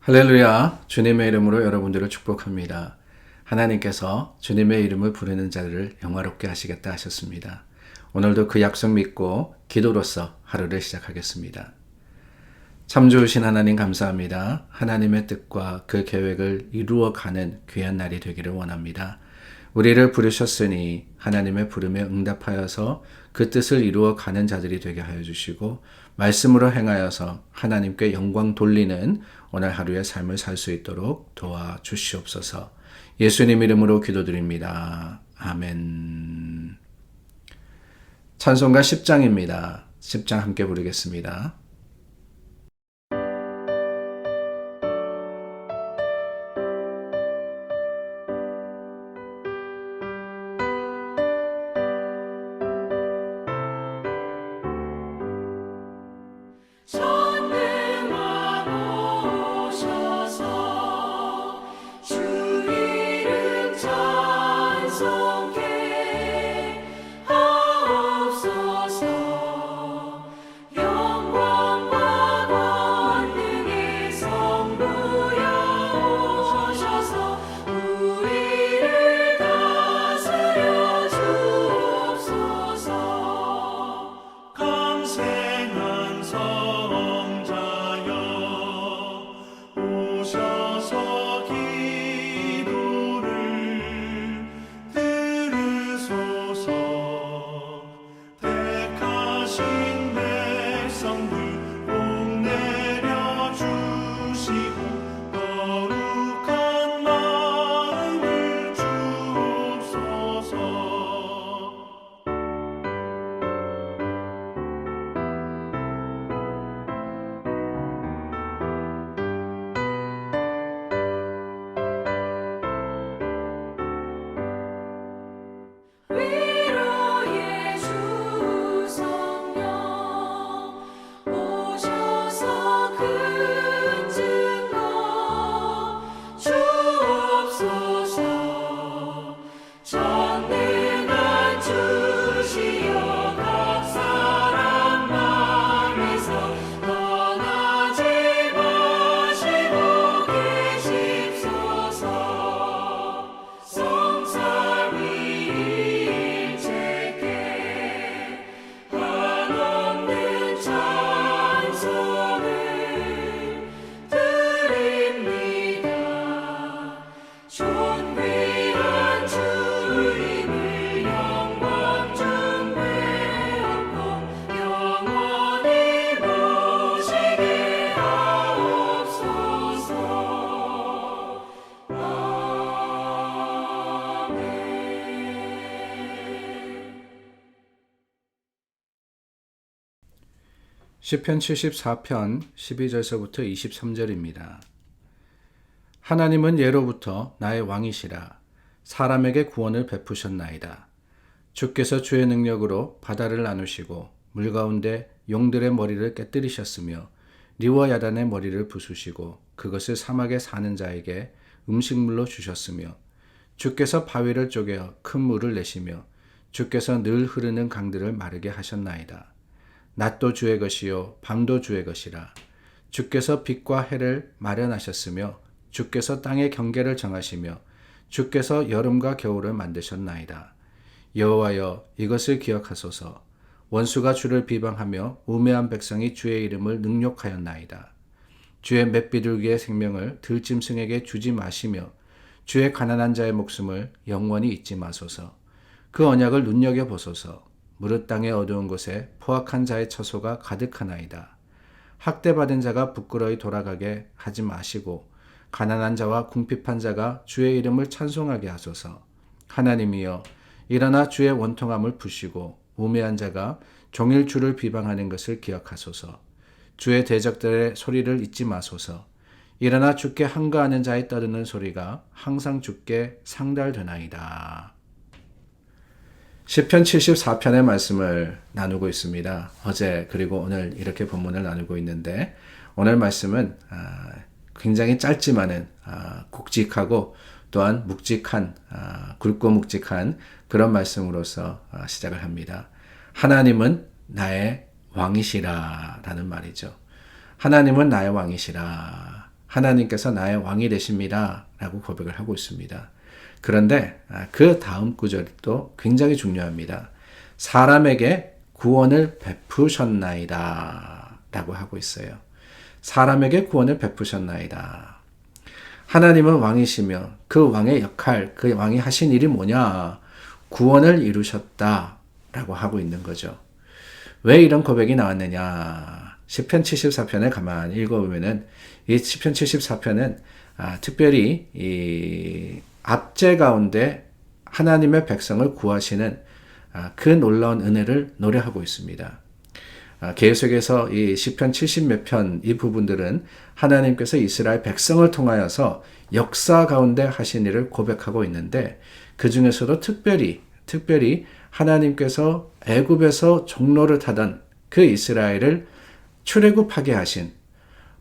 할렐루야, 주님의 이름으로 여러분들을 축복합니다. 하나님께서 주님의 이름을 부르는 자들을 영화롭게 하시겠다 하셨습니다. 오늘도 그 약속 믿고 기도로서 하루를 시작하겠습니다. 참 좋으신 하나님 감사합니다. 하나님의 뜻과 그 계획을 이루어가는 귀한 날이 되기를 원합니다. 우리를 부르셨으니 하나님의 부름에 응답하여서 그 뜻을 이루어가는 자들이 되게 하여 주시고 말씀으로 행하여서 하나님께 영광 돌리는 오늘 하루의 삶을 살 수 있도록 도와주시옵소서. 예수님 이름으로 기도드립니다. 아멘. 찬송가 10장입니다. 10장 함께 부르겠습니다. 시편 74편 12절서부터 23절입니다. 하나님은 예로부터 나의 왕이시라. 사람에게 구원을 베푸셨나이다. 주께서 주의 능력으로 바다를 나누시고 물 가운데 용들의 머리를 깨뜨리셨으며 리와 야단의 머리를 부수시고 그것을 사막에 사는 자에게 음식물로 주셨으며 주께서 바위를 쪼개어 큰 물을 내시며 주께서 늘 흐르는 강들을 마르게 하셨나이다. 낮도 주의 것이요 밤도 주의 것이라. 주께서 빛과 해를 마련하셨으며 주께서 땅의 경계를 정하시며 주께서 여름과 겨울을 만드셨나이다. 여호와여, 이것을 기억하소서. 원수가 주를 비방하며 우매한 백성이 주의 이름을 능욕하였나이다. 주의 맷비둘기의 생명을 들짐승에게 주지 마시며 주의 가난한 자의 목숨을 영원히 잊지 마소서. 그 언약을 눈여겨보소서. 무릇 땅의 어두운 곳에 포악한 자의 처소가 가득하나이다. 학대받은 자가 부끄러이 돌아가게 하지 마시고 가난한 자와 궁핍한 자가 주의 이름을 찬송하게 하소서. 하나님이여, 일어나 주의 원통함을 푸시고 우매한 자가 종일 주를 비방하는 것을 기억하소서. 주의 대적들의 소리를 잊지 마소서. 일어나 주께 항거하는 자의 떠드는 소리가 항상 주께 상달되나이다. 시편 74편의 말씀을 나누고 있습니다. 어제 그리고 오늘 이렇게 본문을 나누고 있는데 오늘 말씀은 굉장히 짧지만은 굵직하고 또한 묵직한 굵고 묵직한 그런 말씀으로서 시작을 합니다. 하나님은 나의 왕이시라 라는 말이죠. 하나님은 나의 왕이시라. 하나님께서 나의 왕이 되십니다. 라고 고백을 하고 있습니다. 그런데 그 다음 구절도 굉장히 중요합니다. 사람에게 구원을 베푸셨나이다. 라고 하고 있어요. 사람에게 구원을 베푸셨나이다. 하나님은 왕이시며 그 왕의 역할, 그 왕이 하신 일이 뭐냐? 구원을 이루셨다. 라고 하고 있는 거죠. 왜 이런 고백이 나왔느냐? 시편 74편을 가만히 읽어보면은 이 시편 74편은 특별히 이 압제 가운데 하나님의 백성을 구하시는 그 놀라운 은혜를 노래하고 있습니다. 계속해서 이 시편 70몇 편 이 부분들은 하나님께서 이스라엘 백성을 통하여서 역사 가운데 하신 일을 고백하고 있는데 그 중에서도 특별히 하나님께서 애굽에서 종로를 타던 그 이스라엘을 출애굽하게 하신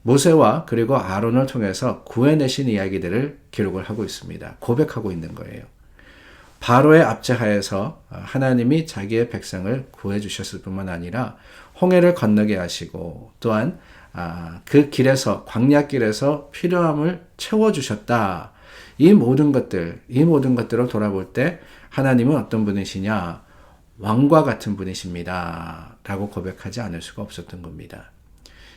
모세와 그리고 아론을 통해서 구해내신 이야기들을 기록을 하고 있습니다. 고백하고 있는 거예요. 바로의 압제하에서 하나님이 자기의 백성을 구해주셨을 뿐만 아니라 홍해를 건너게 하시고 또한 그 길에서 광야길에서 필요함을 채워주셨다. 이 모든 것들을 돌아볼 때 하나님은 어떤 분이시냐? 왕과 같은 분이십니다. 라고 고백하지 않을 수가 없었던 겁니다.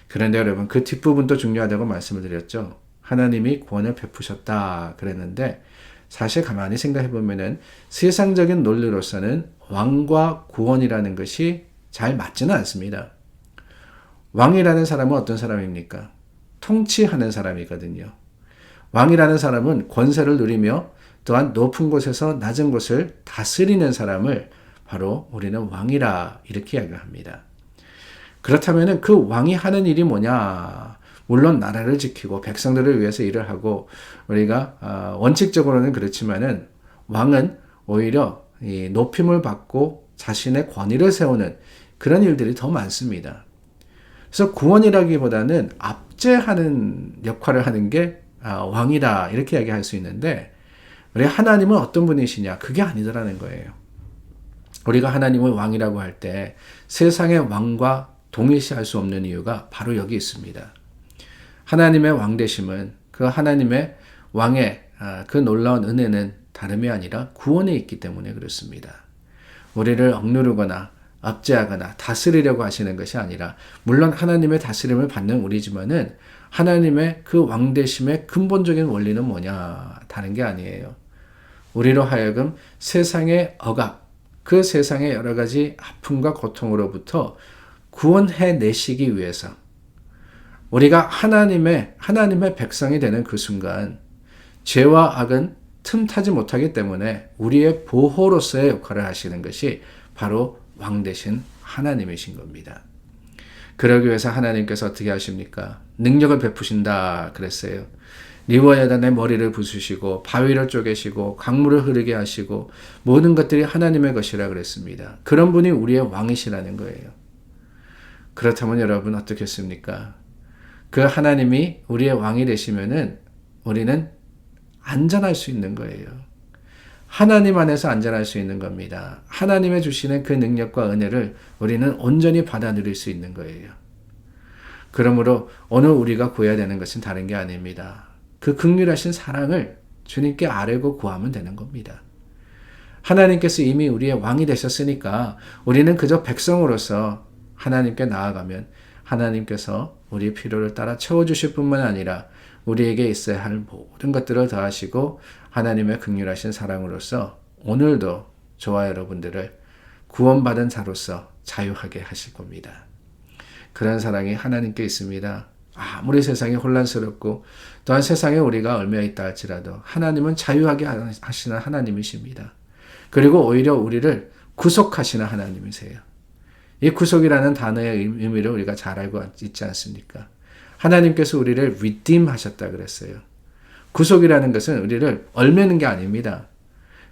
그런데 여러분 그 뒷부분도 중요하다고 말씀을 드렸죠. 하나님이 구원을 베푸셨다 그랬는데 사실 가만히 생각해 보면은 세상적인 논리로서는 왕과 구원이라는 것이 잘 맞지는 않습니다. 왕이라는 사람은 어떤 사람입니까? 통치하는 사람이거든요. 왕이라는 사람은 권세를 누리며 또한 높은 곳에서 낮은 곳을 다스리는 사람을 바로 우리는 왕이라 이렇게 이야기를 합니다. 그렇다면 그 왕이 하는 일이 뭐냐? 물론 나라를 지키고 백성들을 위해서 일을 하고 우리가 원칙적으로는 그렇지만은 왕은 오히려 이 높임을 받고 자신의 권위를 세우는 그런 일들이 더 많습니다. 그래서 구원이라기보다는 압제하는 역할을 하는 게 왕이다 이렇게 이야기할 수 있는데 우리 하나님은 어떤 분이시냐? 그게 아니더라는 거예요. 우리가 하나님을 왕이라고 할 때 세상의 왕과 동일시할 수 없는 이유가 바로 여기 있습니다. 하나님의 왕 되심은 그 하나님의 왕의 그 놀라운 은혜는 다름이 아니라 구원에 있기 때문에 그렇습니다. 우리를 억누르거나 압제하거나 다스리려고 하시는 것이 아니라 물론 하나님의 다스림을 받는 우리지만은 하나님의 그 왕 되심의 근본적인 원리는 뭐냐? 다른 게 아니에요. 우리로 하여금 세상의 억압, 그 세상의 여러 가지 아픔과 고통으로부터 구원해 내시기 위해서 우리가 하나님의 백성이 되는 그 순간 죄와 악은 틈타지 못하기 때문에 우리의 보호로서의 역할을 하시는 것이 바로 왕 되신 하나님이신 겁니다. 그러기 위해서 하나님께서 어떻게 하십니까? 능력을 베푸신다 그랬어요. 리워야단의 머리를 부수시고 바위를 쪼개시고 강물을 흐르게 하시고 모든 것들이 하나님의 것이라 그랬습니다. 그런 분이 우리의 왕이시라는 거예요. 그렇다면 여러분 어떻겠습니까? 그 하나님이 우리의 왕이 되시면은 우리는 안전할 수 있는 거예요. 하나님 안에서 안전할 수 있는 겁니다. 하나님의 주시는 그 능력과 은혜를 우리는 온전히 받아 누릴 수 있는 거예요. 그러므로 오늘 우리가 구해야 되는 것은 다른 게 아닙니다. 그 긍휼하신 사랑을 주님께 아뢰고 구하면 되는 겁니다. 하나님께서 이미 우리의 왕이 되셨으니까 우리는 그저 백성으로서 하나님께 나아가면 하나님께서 우리의 필요를 따라 채워주실 뿐만 아니라 우리에게 있어야 할 모든 것들을 더하시고 하나님의 긍휼하신 사랑으로서 오늘도 저와 여러분들을 구원받은 자로서 자유하게 하실 겁니다. 그런 사랑이 하나님께 있습니다. 아무리 세상이 혼란스럽고 또한 세상에 우리가 얽매여 있다 할지라도 하나님은 자유하게 하시는 하나님이십니다. 그리고 오히려 우리를 구속하시는 하나님이세요. 이 구속이라는 단어의 의미를 우리가 잘 알고 있지 않습니까? 하나님께서 우리를 redeem 하셨다 그랬어요. 구속이라는 것은 우리를 얽매는 게 아닙니다.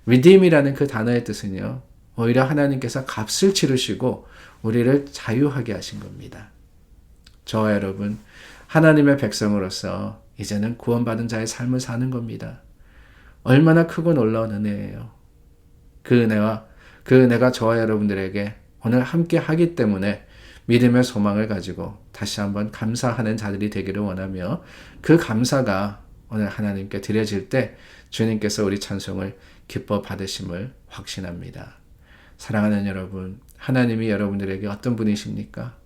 redeem이라는 그 단어의 뜻은요. 오히려 하나님께서 값을 치르시고 우리를 자유하게 하신 겁니다. 저와 여러분 하나님의 백성으로서 이제는 구원받은 자의 삶을 사는 겁니다. 얼마나 크고 놀라운 은혜예요. 그 은혜가 저와 여러분들에게 오늘 함께 하기 때문에 믿음의 소망을 가지고 다시 한번 감사하는 자들이 되기를 원하며 그 감사가 오늘 하나님께 드려질 때 주님께서 우리 찬송을 기뻐 받으심을 확신합니다. 사랑하는 여러분, 하나님이 여러분들에게 어떤 분이십니까?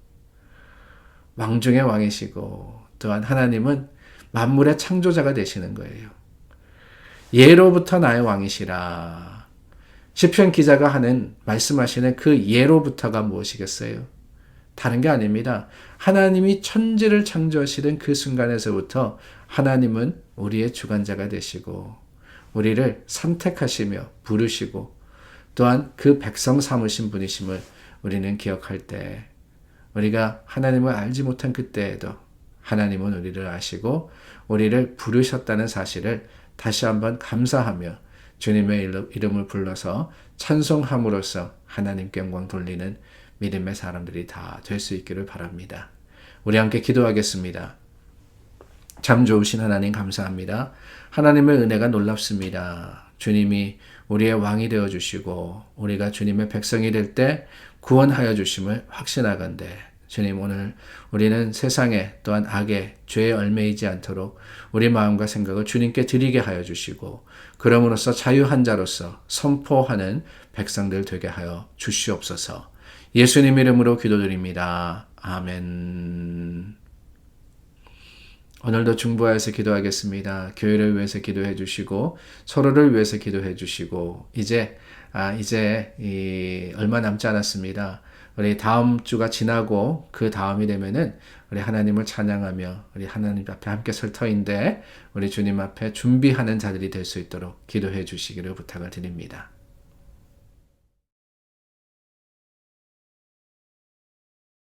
왕 중의 왕이시고 또한 하나님은 만물의 창조자가 되시는 거예요. 예로부터 나의 왕이시라. 시편 기자가 말씀하시는 그 예로부터가 무엇이겠어요? 다른 게 아닙니다. 하나님이 천지를 창조하시던 그 순간에서부터 하나님은 우리의 주관자가 되시고 우리를 선택하시며 부르시고 또한 그 백성 삼으신 분이심을 우리는 기억할 때 우리가 하나님을 알지 못한 그때에도 하나님은 우리를 아시고 우리를 부르셨다는 사실을 다시 한번 감사하며 주님의 이름을 불러서 찬송함으로써 하나님께 영광 돌리는 믿음의 사람들이 다 될 수 있기를 바랍니다. 우리 함께 기도하겠습니다. 참 좋으신 하나님 감사합니다. 하나님의 은혜가 놀랍습니다. 주님이 우리의 왕이 되어주시고 우리가 주님의 백성이 될 때 구원하여 주심을 확신하건대 주님 오늘 우리는 세상에 또한 악에 죄에 얽매이지 않도록 우리 마음과 생각을 주님께 드리게 하여 주시고 그럼으로써 자유한 자로서 선포하는 백성들 되게 하여 주시옵소서. 예수님 이름으로 기도드립니다. 아멘. 오늘도 중보하여서 기도하겠습니다. 교회를 위해서 기도해 주시고 서로를 위해서 기도해 주시고 이제 얼마 남지 않았습니다. 우리 다음 주가 지나고 그 다음이 되면은 우리 하나님을 찬양하며 우리 하나님 앞에 함께 설 터인데 우리 주님 앞에 준비하는 자들이 될 수 있도록 기도해 주시기를 부탁을 드립니다.